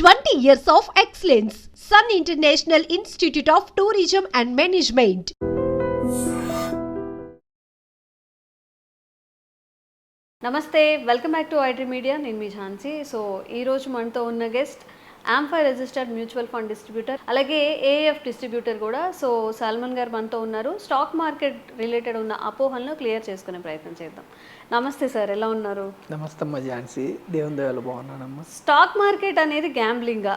20 years of excellence. Sun International Institute of Tourism and Management. నమస్తే, welcome back to iDream media. నేను మీ Jhansi. So ఈరోజు మనతో ఉన్న guest AMFI registered mutual fund distributor, అలాగే AF distributor కూడా. సో సల్మాన్ గారు మనతో ఉన్నారు. స్టాక్ మార్కెట్ రిలేటెడ్ ఉన్న అపోహలను క్లియర్ చేసుకునే ప్రయత్నం చేద్దాం. నమస్తే సార్, ఎలా ఉన్నారు? నమస్తే అమ్మ ఝాన్సీ, దేవుని దయలో బాగున్నానమ్మా. స్టాక్ మార్కెట్ అనేది గ్యాంబ్లింగా?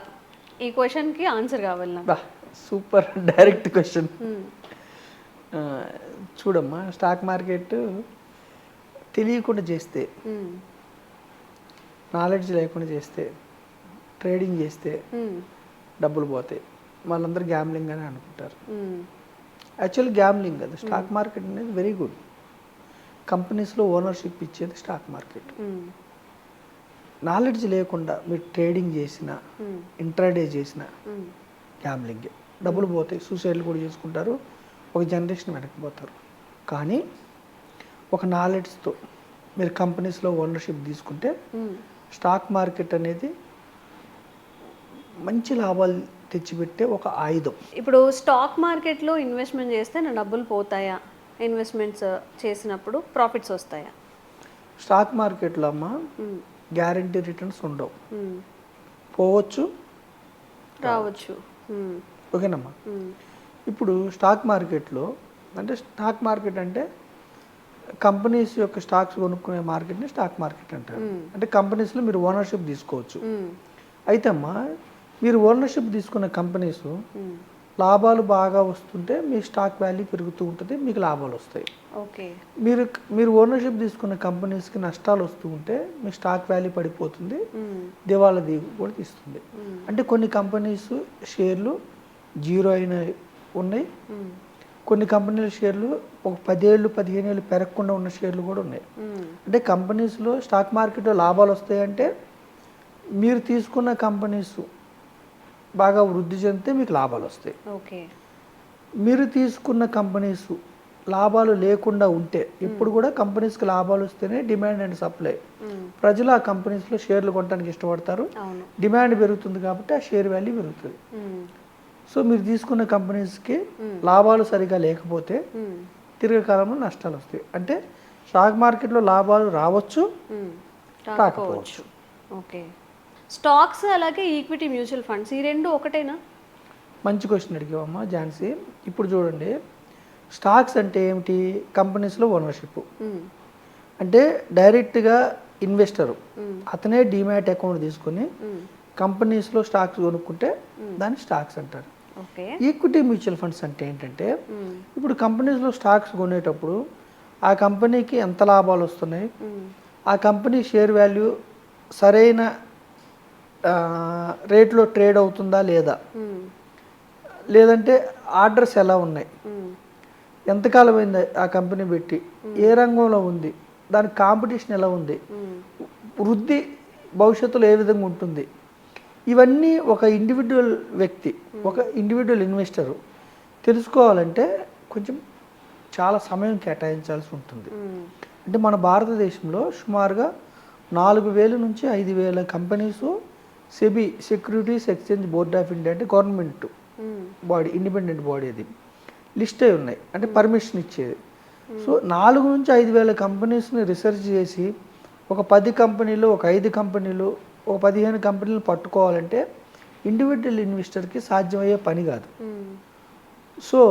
ఈ క్వశ్చన్కి ఆన్సర్ కావాలి నాకు. Super direct question. చూడమ్మా, స్టాక్ మార్కెట్ తెలియకుండా చేస్తే, నాలెడ్జ్ లేకుండా చేస్తే, ట్రేడింగ్ చేస్తే డబ్బులు పోతాయి. వాళ్ళందరూ గ్యాంబ్లింగ్ అని అనుకుంటారు. యాక్చువల్లీ గ్యాంబ్లింగ్ కదా. స్టాక్ మార్కెట్ అనేది వెరీ గుడ్. కంపెనీస్లో ఓనర్షిప్ ఇచ్చేది స్టాక్ మార్కెట్. నాలెడ్జ్ లేకుండా మీరు ట్రేడింగ్ చేసిన, ఇంట్రాడే చేసిన గ్యాంబ్లింగే. డబ్బులు పోతాయి, సూసైడ్లు కూడా చేసుకుంటారు, ఒక జనరేషన్ వెనక్కిపోతారు. కానీ ఒక నాలెడ్జ్తో మీరు కంపెనీస్లో ఓనర్షిప్ తీసుకుంటే స్టాక్ మార్కెట్ అనేది మంచి లాభాలు తెచ్చిపెట్టే ఒక ఆయుధం. ఇప్పుడు స్టాక్ మార్కెట్లో ఇన్వెస్ట్మెంట్ చేస్తే నా డబ్బులు పోతాయా? ఇన్వెస్ట్మెంట్స్ చేసినప్పుడు ప్రాఫిట్స్ వస్తాయా? స్టాక్ మార్కెట్లో అమ్మ గ్యారంటీ రిటర్న్స్ ఉండవు. పోవచ్చు, రావచ్చు. ఓకేనమ్మా. ఇప్పుడు స్టాక్ మార్కెట్లో స్టాక్ మార్కెట్ అంటే కంపెనీస్ యొక్క స్టాక్స్ కొనుక్కునే మార్కెట్ని స్టాక్ మార్కెట్ అంటారు. అంటే కంపెనీస్లో మీరు ఓనర్షిప్ తీసుకోవచ్చు. అయితే అమ్మా, మీరు ఓనర్షిప్ తీసుకున్న కంపెనీస్ లాభాలు బాగా వస్తుంటే మీ స్టాక్ వాల్యూ పెరుగుతూ ఉంటుంది, మీకు లాభాలు వస్తాయి. ఓకే. మీరు ఓనర్షిప్ తీసుకున్న కంపెనీస్కి నష్టాలు వస్తూ ఉంటే మీ స్టాక్ వాల్యూ పడిపోతుంది, దివాళా కూడా తీస్తుంది. అంటే కొన్ని కంపెనీస్ షేర్లు జీరో అయిన ఉన్నాయి, కొన్ని కంపెనీల షేర్లు ఒక 10 ఏళ్ళు 15 ఏళ్ళు పెరగకుండా ఉన్న షేర్లు కూడా ఉన్నాయి. అంటే కంపెనీస్లో స్టాక్ మార్కెట్లో లాభాలు వస్తాయంటే మీరు తీసుకున్న కంపెనీస్ బాగా వృద్ధి చెందితే మీకు లాభాలు వస్తాయి. ఓకే. మీరు తీసుకున్న కంపెనీస్ లాభాలు లేకుండా ఉంటే, ఎప్పుడు కూడా కంపెనీస్కి లాభాలు వస్తేనే డిమాండ్ అండ్ సప్లై, ప్రజలు ఆ కంపెనీస్లో షేర్లు కొనడానికి ఇష్టపడతారు. డిమాండ్ పెరుగుతుంది కాబట్టి ఆ షేర్ వాల్యూ పెరుగుతుంది. సో మీరు తీసుకున్న కంపెనీస్కి లాభాలు సరిగా లేకపోతే దీర్ఘకాలంలో నష్టాలు వస్తాయి. అంటే స్టాక్ మార్కెట్లో లాభాలు రావచ్చు, రాకపోవచ్చు. ఓకే. స్టాక్స్ అలాగే ఈక్విటీ మ్యూచువల్ ఫండ్స్, ఈ రెండు ఒకటేనా? మంచి క్వశ్చన్ అడిగావమ్మా ఝాన్సీ. ఇప్పుడు చూడండి, స్టాక్స్ అంటే ఏమిటి? కంపెనీస్లో ఓనర్షిప్. అంటే డైరెక్ట్గా ఇన్వెస్టరు అతనే డిమాట్ అకౌంట్ తీసుకొని కంపెనీస్లో స్టాక్స్ కొనుక్కుంటే దాన్ని స్టాక్స్ అంటారు. ఈక్విటీ మ్యూచువల్ ఫండ్స్ అంటే ఏంటంటే, ఇప్పుడు కంపెనీస్లో స్టాక్స్ కొనేటప్పుడు ఆ కంపెనీకి ఎంత లాభాలు వస్తున్నాయి, ఆ కంపెనీ షేర్ వాల్యూ సరైన రేట్లో ట్రేడ్ అవుతుందా లేదా, లేదంటే ఆర్డర్స్ ఎలా ఉన్నాయి, ఎంతకాలం అయింది ఆ కంపెనీ పెట్టి, ఏ రంగంలో ఉంది, దాని కాంపిటీషన్ ఎలా ఉంది, వృద్ధి భవిష్యత్తులో ఏ విధంగా ఉంటుంది, ఇవన్నీ ఒక ఇండివిజువల్ వ్యక్తి, ఒక ఇండివిజువల్ ఇన్వెస్టరు తెలుసుకోవాలంటే కొంచెం చాలా సమయం కేటాయించాల్సి ఉంటుంది. అంటే మన భారతదేశంలో సుమారుగా 4,000 నుంచి 5,000 companies SEBI, securities exchange board of India అంటే గవర్నమెంట్ బాడీ, ఇండిపెండెంట్ బాడీ, అది లిస్ట్ అయి ఉన్నాయి, అంటే పర్మిషన్ ఇచ్చేది. సో 4 నుంచి 5,000 కంపెనీస్ని రీసెర్చ్ చేసి ఒక 10 కంపెనీలు, ఒక 5 కంపెనీలు, ఒక 15 కంపెనీలు పట్టుకోవాలంటే ఇండివిజువల్ ఇన్వెస్టర్కి సాధ్యమయ్యే పని కాదు. సో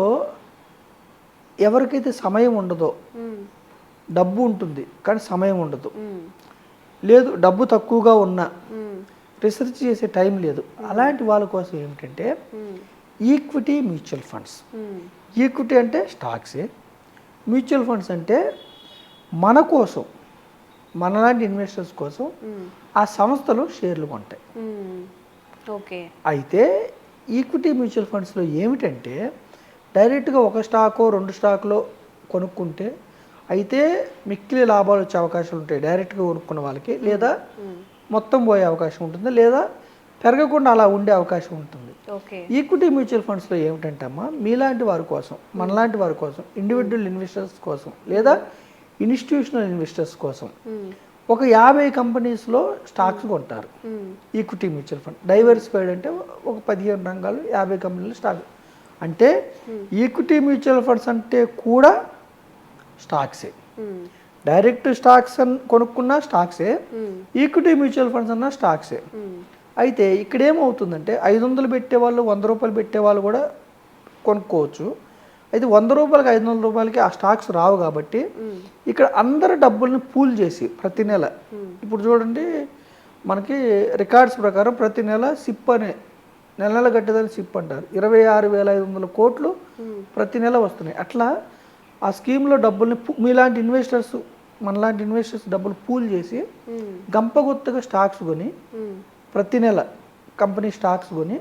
ఎవరికైతే సమయం ఉండదో, డబ్బు ఉంటుంది కానీ సమయం ఉండదు, లేదు డబ్బు తక్కువగా ఉన్నా రీసెర్చ్ చేసే టైం లేదు, అలాంటి వాళ్ళ కోసం ఏమిటంటే ఈక్విటీ మ్యూచువల్ ఫండ్స్. ఈక్విటీ అంటే స్టాక్సే, మ్యూచువల్ ఫండ్స్ అంటే మన కోసం, మనలాంటి ఇన్వెస్టర్స్ కోసం ఆ సంస్థలు షేర్లు కొంటాయి. ఓకే. అయితే ఈక్విటీ మ్యూచువల్ ఫండ్స్లో ఏమిటంటే డైరెక్ట్గా ఒక స్టాకో 2 స్టాక్లో కొనుక్కుంటే అయితే మిక్కిలి లాభాలు వచ్చే అవకాశాలు ఉంటాయి డైరెక్ట్గా కొనుక్కున్న వాళ్ళకి, లేదా మొత్తం పోయే అవకాశం ఉంటుంది, లేదా పెరగకుండా అలా ఉండే అవకాశం ఉంటుంది. ఈక్విటీ మ్యూచువల్ ఫండ్స్లో ఏమిటంటే అమ్మా, మీలాంటి వారి కోసం, మనలాంటి వారి కోసం, ఇండివిజువల్ ఇన్వెస్టర్స్ కోసం, లేదా ఇన్స్టిట్యూషనల్ ఇన్వెస్టర్స్ కోసం ఒక 50 కంపెనీస్లో స్టాక్స్ కొంటారు ఈక్విటీ మ్యూచువల్ ఫండ్. డైవర్సిఫైడ్ అంటే ఒక 15 రంగాలు 50 కంపెనీలు స్టాక్. అంటే ఈక్విటీ మ్యూచువల్ ఫండ్స్ అంటే కూడా స్టాక్సే. డైరెక్ట్ స్టాక్స్ కొనుక్కున్న స్టాక్సే, ఈక్విటీ మ్యూచువల్ ఫండ్స్ అన్న స్టాక్సే. అయితే ఇక్కడ ఏమవుతుందంటే 500 పెట్టేవాళ్ళు 100 రూపాయలు పెట్టేవాళ్ళు కూడా కొనుక్కోవచ్చు. అయితే 100 రూపాయలకి 500 రూపాయలకి ఆ స్టాక్స్ రావు కాబట్టి ఇక్కడ అందరు డబ్బుల్ని పూల్ చేసి ప్రతి నెల, ఇప్పుడు చూడండి మనకి రికార్డ్స్ ప్రకారం ప్రతి నెల సిప్ అనే నెల కట్టేదాన్ని సిప్ అంటారు, 26,500 కోట్లు ప్రతి నెల వస్తున్నాయి. అట్లా ఆ స్కీమ్లో డబ్బుల్ని మీలాంటి ఇన్వెస్టర్స్ మనలాంటి ఇన్వెస్టర్స్ డబ్బులు పూల్ చేసి గంపగుత్తగా స్టాక్స్ కొని ప్రతి నెల కంపెనీ స్టాక్స్ కొని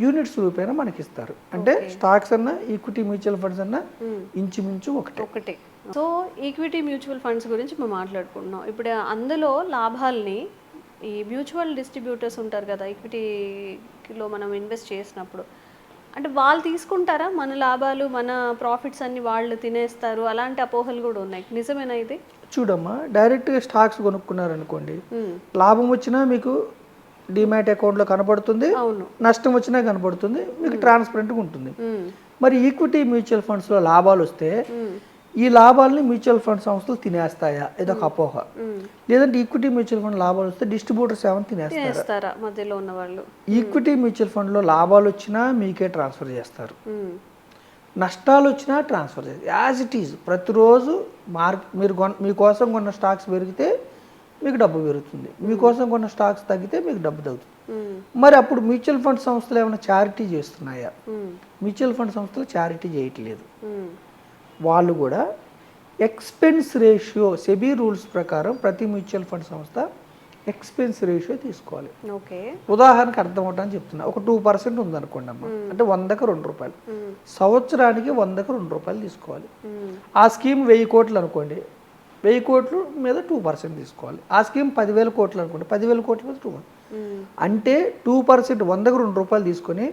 యూనిట్స్ రూపేణ మనకి ఇస్తారు. అంటే స్టాక్స్ అన్న ఈక్విటీ మ్యూచువల్ ఫండ్స్ అన్న ఇంచుమించు ఒకటే. సో ఈక్విటీ మ్యూచువల్ ఫండ్స్ గురించి మనం మాట్లాడుకుంటున్నాం. ఇప్పుడు అందులో లాభాలని ఈ మ్యూచువల్ డిస్ట్రిబ్యూటర్స్ ఉంటారు కదా, ఈక్విటీలో మనం ఇన్వెస్ట్ చేసినప్పుడు, అంటే వాళ్ళు తీసుకుంటారా మన లాభాలు, మన ప్రాఫిట్స్ అన్ని వాళ్ళు తినేస్తారు, అలాంటి అపోహలు కూడా ఉన్నాయి. నిజమేనా ఇది? చూడమ్మా, డైరెక్ట్గా స్టాక్స్ కొనుక్కున్నారనుకోండి, లాభం వచ్చినా మీకు డిమాట్ అకౌంట్లో కనపడుతుంది, నష్టం వచ్చినా కనపడుతుంది, మీకు ట్రాన్స్పరెంట్గా ఉంటుంది. మరి ఈక్విటీ మ్యూచువల్ ఫండ్స్లో లాభాలు వస్తే ఈ లాభాలని మ్యూచువల్ ఫండ్ సంస్థలు తినేస్తాయా? ఇదొక అపోహ. లేదంటే ఈక్విటీ మ్యూచువల్ ఫండ్ లాభాలు వస్తే డిస్ట్రిబ్యూటర్స్ ఏమైనా తినేస్తారా? మధ్యలో ఉన్న వాళ్ళు ఈక్విటీ మ్యూచువల్ ఫండ్లో లాభాలు వచ్చినా మీకే ట్రాన్స్ఫర్ చేస్తారు, నష్టాలు వచ్చినా ట్రాన్స్ఫర్ చేస్తారు. యాజ్ ఇట్ ఈజ్ ప్రతిరోజు మీకోసం కొన్న స్టాక్స్ పెరిగితే మీకు డబ్బు పెరుగుతుంది, మీకోసం కొన్న స్టాక్స్ తగ్గితే మీకు డబ్బు తగ్గుతుంది. మరి అప్పుడు మ్యూచువల్ ఫండ్ సంస్థలు ఏమైనా చారిటీ చేస్తున్నాయా? మ్యూచువల్ ఫండ్ సంస్థలు చారిటీ చేయట్లేదు. వాళ్ళు కూడా ఎక్స్పెన్స్ రేషియో, సెబీ రూల్స్ ప్రకారం ప్రతి మ్యూచువల్ ఫండ్ సంస్థ ఎక్స్పెన్స్ రేషియో తీసుకోవాలి. ఉదాహరణకు అర్థం అవటానికి చెప్తున్నా, ఒక 2% ఉందనుకోండి అమ్మ, అంటే 100కి 2 రూపాయలు, సంవత్సరానికి 100కి 2 రూపాయలు తీసుకోవాలి. ఆ స్కీమ్ 1000 కోట్లు అనుకోండి, 1000 కోట్లు మీద 2% తీసుకోవాలి. ఆ స్కీమ్ 10,000 కోట్లు అనుకోండి, 10,000 కోట్ల మీద 2%. అంటే 2% 100కి 2 రూపాయలు తీసుకొని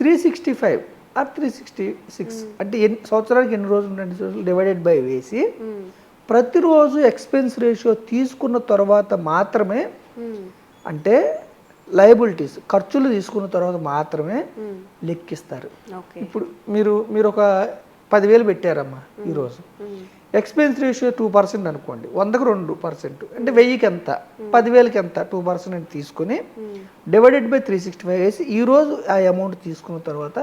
365 ఆర్ 366 అంటే సంవత్సరానికి ఎన్ని రోజులు, 2 రోజులు డివైడెడ్ బై వేసి ప్రతిరోజు ఎక్స్పెన్స్ రేషియో తీసుకున్న తర్వాత మాత్రమే, అంటే లయబిలిటీస్ ఖర్చులు తీసుకున్న తర్వాత మాత్రమే లెక్కిస్తారు. ఇప్పుడు మీరు ఒక 10,000 పెట్టారమ్మా ఈరోజు, ఎక్స్పెన్స్ రేషియో 2% అనుకోండి, 100కి 2%, అంటే 1000కి ఎంత, 10,000కి ఎంత 2% తీసుకుని డివైడెడ్ బై 365 వేసి ఈరోజు ఆ అమౌంట్ తీసుకున్న తర్వాత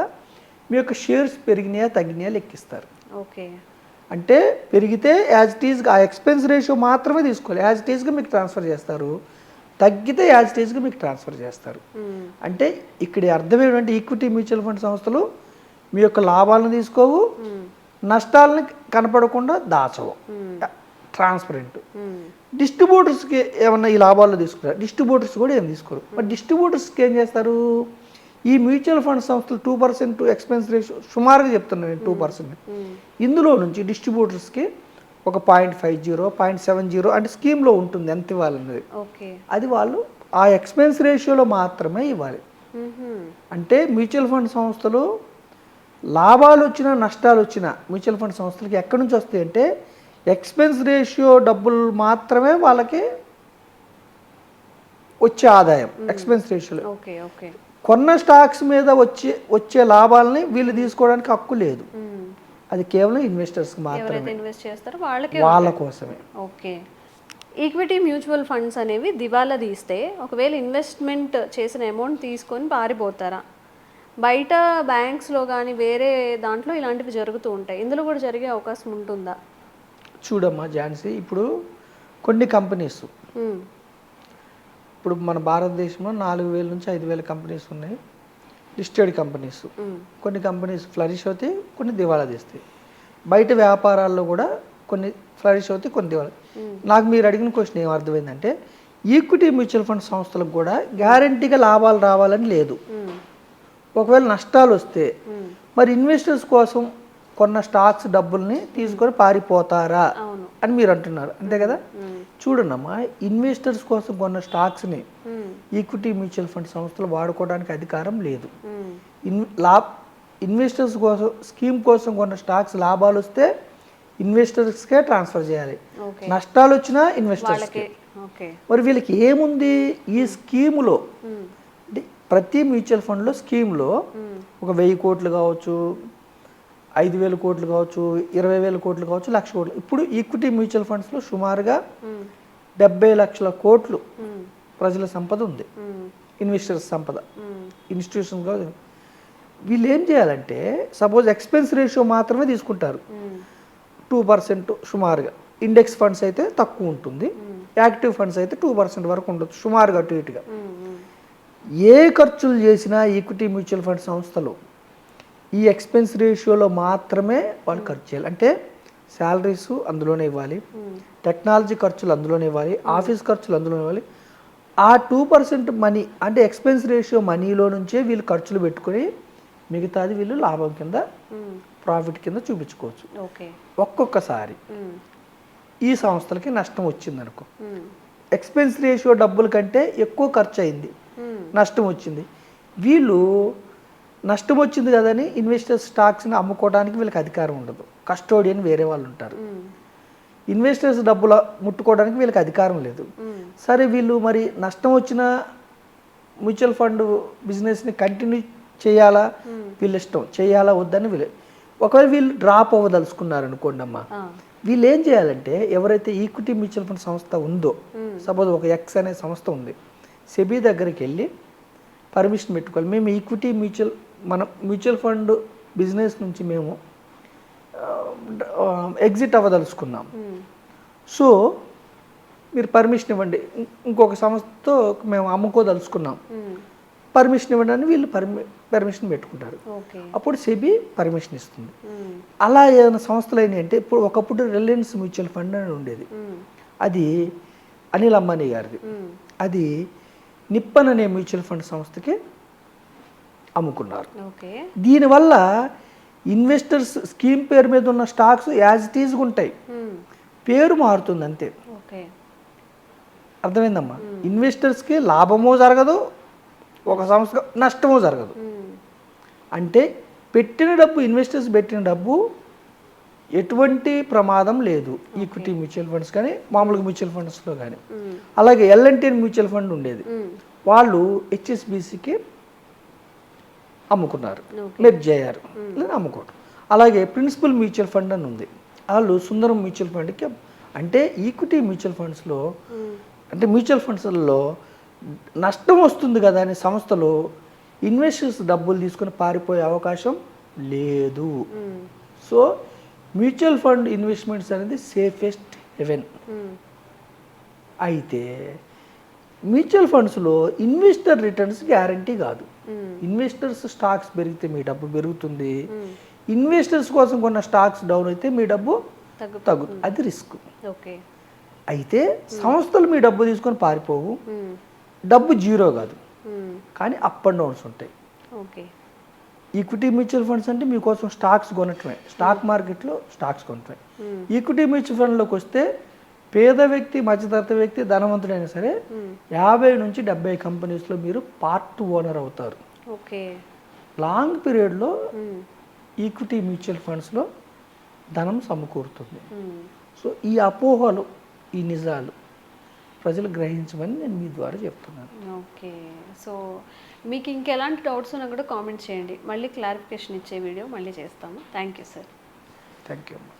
మీ యొక్క షేర్స్ పెరిగినాయా తగ్గినాయా లెక్కిస్తారు. అంటే పెరిగితే యాజ్ ఇట్ ఈజ్గా ఆ ఎక్స్పెన్స్ రేషియో మాత్రమే తీసుకోవాలి, యాజ్ ఇట్ ఈజ్గా మీకు ట్రాన్స్ఫర్ చేస్తారు. తగ్గితే యాజ్ ఇట్ ఈజ్గా మీకు ట్రాన్స్ఫర్ చేస్తారు. అంటే ఇక్కడ అర్థం ఏంటంటే ఈక్విటీ మ్యూచువల్ ఫండ్ సంస్థలు మీ యొక్క లాభాలను తీసుకోవు, నష్టాలను కనపడకుండా దాచవు, ట్రాన్స్పరెంట్. డిస్ట్రిబ్యూటర్స్కి ఏమన్నా ఈ లాభాల్లో తీసుకుంటారు, డిస్ట్రిబ్యూటర్స్ కూడా ఏం తీసుకోరు. మరి డిస్ట్రిబ్యూటర్స్కి ఏం చేస్తారు? ఈ మ్యూచువల్ ఫండ్ సంస్థలు 2% ఎక్స్పెన్స్ రేషియో సుమారుగా చెప్తున్నాను నేను, 2%. ఇందులో నుంచి డిస్ట్రిబ్యూటర్స్కి ఒక 0.50, 0.70 అంటే స్కీమ్లో ఉంటుంది ఎంత ఇవ్వాలన్నది, అది వాళ్ళు ఆ ఎక్స్పెన్స్ రేషియోలో మాత్రమే ఇవ్వాలి. అంటే మ్యూచువల్ ఫండ్ సంస్థలు లాభాలు వచ్చినా నష్టాలు వచ్చినా మ్యూచువల్ ఫండ్ సంస్థలకి ఎక్కడి నుంచి వస్తాయి అంటే ఎక్స్పెన్స్ రేషియో డబ్బులు మాత్రమే వాళ్ళకి వచ్చే ఆదాయం. ఎక్స్పెన్స్ రేషియోలో కొన్న స్టాక్స్ మీద వచ్చే లాభాలని వీళ్ళు తీసుకోవడానికి హక్కు లేదు, అది కేవలం ఇన్వెస్టర్స్కి మాత్రమే, ఇన్వెస్ట్ చేస్తారు వాళ్ళ కోసమే. ఈక్విటీ మ్యూచువల్ ఫండ్స్ అనేవి దివాలా తీస్తే ఒకవేళ ఇన్వెస్ట్మెంట్ చేసిన అమౌంట్ తీసుకొని పారిపోతారా? బయట బ్యాంక్స్లో కానీ వేరే దాంట్లో ఇలాంటివి జరుగుతూ ఉంటాయి, ఇందులో కూడా జరిగే అవకాశం ఉంటుందా? చూడమ్మా ఝాన్సీ, ఇప్పుడు కొన్ని కంపెనీస్, ఇప్పుడు మన భారతదేశంలో 4,000 నుంచి 5,000 కంపెనీస్ ఉన్నాయి, లిస్టెడ్ కంపెనీస్. కొన్ని కంపెనీస్ ఫ్లరిష్ అవుతాయి, కొన్ని దివాలా తీస్తాయి. బయట వ్యాపారాల్లో కూడా కొన్ని ఫ్లరిష్ అవుతాయి, కొన్ని దివాలా. నాకు మీరు అడిగిన క్వశ్చన్ ఏం అర్థమైందంటే ఈక్విటీ మ్యూచువల్ ఫండ్ సంస్థలకు కూడా గ్యారంటీగా లాభాలు రావాలని లేదు. ఒకవేళ నష్టాలు వస్తే మరి ఇన్వెస్టర్స్ కోసం కొన్న స్టాక్స్ డబ్బుల్ని తీసుకొని పారిపోతారా అని మీరు అంటున్నారు, అంతే కదా? చూడన్నమ్మా, ఇన్వెస్టర్స్ కోసం కొన్న స్టాక్స్ని ఈక్విటీ మ్యూచువల్ ఫండ్ సంస్థలు వాడుకోవడానికి అధికారం లేదు. ఇన్వెస్టర్స్ కోసం స్కీమ్ కోసం కొన్న స్టాక్స్ లాభాలు వస్తే ఇన్వెస్టర్స్కే ట్రాన్స్ఫర్ చేయాలి, నష్టాలు వచ్చినా ఇన్వెస్టర్స్కే. ఓకే. మరి వీళ్ళకి ఏముంది ఈ స్కీములో, అంటే ప్రతి మ్యూచువల్ ఫండ్లో స్కీమ్లో ఒక 1000 కోట్లు కావచ్చు, 5000 కోట్లు కావచ్చు, 20,000 కోట్లు కావచ్చు, 1,00,000 కోట్లు. ఇప్పుడు ఈక్విటీ మ్యూచువల్ ఫండ్స్లో సుమారుగా 70 లక్షల కోట్లు ప్రజల సంపద ఉంది, ఇన్వెస్టర్స్ సంపద, ఇన్స్టిట్యూషన్స్ కాదు. వీళ్ళు ఏం చేయాలంటే సపోజ్ ఎక్స్పెన్స్ రేషియో మాత్రమే తీసుకుంటారు, 2% సుమారుగా. ఇండెక్స్ ఫండ్స్ అయితే తక్కువ ఉంటుంది, యాక్టివ్ ఫండ్స్ అయితే 2% వరకు ఉండొచ్చు సుమారుగా అటు ఇటుగా. ఏ ఖర్చులు చేసినా ఈక్విటీ మ్యూచువల్ ఫండ్ సంస్థలు ఈ ఎక్స్పెన్స్ రేషియోలో మాత్రమే వాళ్ళు ఖర్చు చేయాలి. అంటే శాలరీస్ అందులోనే ఇవ్వాలి, టెక్నాలజీ ఖర్చులు అందులోనే ఇవ్వాలి, ఆఫీస్ ఖర్చులు అందులోనే ఇవ్వాలి. ఆ 2% మనీ అంటే ఎక్స్పెన్స్ రేషియో మనీలో నుంచే వీళ్ళు ఖర్చులు పెట్టుకొని మిగతాది వీళ్ళు లాభం కింద, ప్రాఫిట్ కింద చూపించుకోవచ్చు. ఒక్కొక్కసారి ఈ సంస్థలకి నష్టం వచ్చిందనుకో, ఎక్స్పెన్స్ రేషియో డబ్బుల కంటే ఎక్కువ ఖర్చు అయింది, నష్టం వచ్చింది, వీళ్ళు నష్టం వచ్చింది కదని ఇన్వెస్టర్స్ స్టాక్స్ని అమ్ముకోవడానికి వీళ్ళకి అధికారం ఉండదు. కస్టోడియన్ వేరే వాళ్ళు ఉంటారు, ఇన్వెస్టర్స్ డబ్బులు ముట్టుకోవడానికి వీళ్ళకి అధికారం లేదు. సరే వీళ్ళు మరి నష్టం వచ్చిన మ్యూచువల్ ఫండ్ బిజినెస్ని కంటిన్యూ చేయాలా, వీళ్ళ ఇష్టం, చేయాలా వద్దని వీళ్ళు. ఒకవేళ వీళ్ళు డ్రాప్ అవ్వదలుచుకున్నారు అనుకోండి అమ్మా, వీళ్ళు ఏం చేయాలంటే ఎవరైతే ఈక్విటీ మ్యూచువల్ ఫండ్ సంస్థ ఉందో, సపోజ్ ఒక ఎక్స్ అనే సంస్థ ఉంది, సెబీ దగ్గరికి వెళ్ళి పర్మిషన్ పెట్టుకోవాలి. మేము ఈక్విటీ మన మ్యూచువల్ ఫండ్ బిజినెస్ నుంచి మేము ఎగ్జిట్ అవ్వదలుచుకున్నాం, సో మీరు పర్మిషన్ ఇవ్వండి, ఇంకొక సంస్థతో మేము అమ్ముకోదలుచుకున్నాం, పర్మిషన్ ఇవ్వండి అని వీళ్ళు పర్మిషన్ పెట్టుకుంటారు. అప్పుడు సెబీ పర్మిషన్ ఇస్తుంది. అలా ఏదైనా సంస్థలు అయినాయి అంటే, ఇప్పుడు ఒకప్పుడు రిలయన్స్ మ్యూచువల్ ఫండ్ అని ఉండేది, అది అనిల్ అంబానీ గారిది, అది నిప్పన్ అనే మ్యూచువల్ ఫండ్ సంస్థకి అమ్ముకున్నారు. దీనివల్ల ఇన్వెస్టర్స్ స్కీమ్ పేరు మీద ఉన్న స్టాక్స్ యాజ్ ఇట్ ఈజ్గా ఉంటాయి, పేరు మారుతుంది అంతే. అర్థమైందమ్మా? ఇన్వెస్టర్స్కి లాభమో జరగదు, ఒక సంస్థ నష్టమో జరగదు. అంటే పెట్టిన డబ్బు, ఇన్వెస్టర్స్ పెట్టిన డబ్బు ఎటువంటి ప్రమాదం లేదు ఈక్విటీ మ్యూచువల్ ఫండ్స్ కానీ మామూలుగా మ్యూచువల్ ఫండ్స్లో కానీ. అలాగే L&T మ్యూచువల్ ఫండ్ ఉండేది, వాళ్ళు HSBCకి అమ్ముకున్నారు, మెర్జ్ అయ్యారు, లేదా అమ్ముకోవడం. అలాగే ప్రిన్సిపల్ మ్యూచువల్ ఫండ్ అని ఉంది, వాళ్ళు సుందరం మ్యూచువల్ ఫండ్కి. అంటే ఈక్విటీ మ్యూచువల్ ఫండ్స్లో, అంటే మ్యూచువల్ ఫండ్స్లలో నష్టం వస్తుంది కదా అనే సంస్థలు ఇన్వెస్టర్స్ డబ్బులు తీసుకొని పారిపోయే అవకాశం లేదు. సో మ్యూచువల్ ఫండ్ ఇన్వెస్ట్మెంట్స్ అనేది సేఫెస్ట్ హెవెన్. అయితే మ్యూచువల్ ఫండ్స్లో ఇన్వెస్టర్ రిటర్న్స్ గ్యారంటీ కాదు. ఇన్వెస్టర్స్ స్టాక్స్ పెరిగితే మీ డబ్బు పెరుగుతుంది, ఇన్వెస్టర్స్ కోసం కొన్న స్టాక్స్ డౌన్ అయితే మీ డబ్బు తగ్గుతుంది, అది రిస్క్. అయితే సంస్థలు మీ డబ్బు తీసుకొని పారిపోవు, డబ్బు జీరో కాదు, కానీ అప్ అండ్ డౌన్స్ ఉంటాయి. ఈక్విటీ మ్యూచువల్ ఫండ్స్ అంటే మీకోసం స్టాక్స్ కొనటమే, స్టాక్ మార్కెట్లో స్టాక్స్ కొనటమే. ఈక్విటీ మ్యూచువల్ ఫండ్లోకి వస్తే పేద వ్యక్తి, మధ్యతరగతి వ్యక్తి, ధనవంతుడైనా సరే 50 నుంచి 70 కంపెనీస్లో మీరు పార్ట్ ఓనర్ అవుతారు. లాంగ్ పీరియడ్లో ఈక్విటీ మ్యూచువల్ ఫండ్స్లో ధనం సమకూరుతుంది. సో ఈ అపోహలు, ఈ నిజాలు ప్రజలు గ్రహించమని నేను మీ ద్వారా చెప్తున్నాను. ఓకే. సో మీకు ఇంకెలాంటి డౌట్స్ ఉన్నా కూడా కామెంట్ చేయండి, మళ్ళీ క్లారిఫికేషన్ ఇచ్చే వీడియో మళ్ళీ చేస్తాము. Thank you sir. Thank you అమ్మా.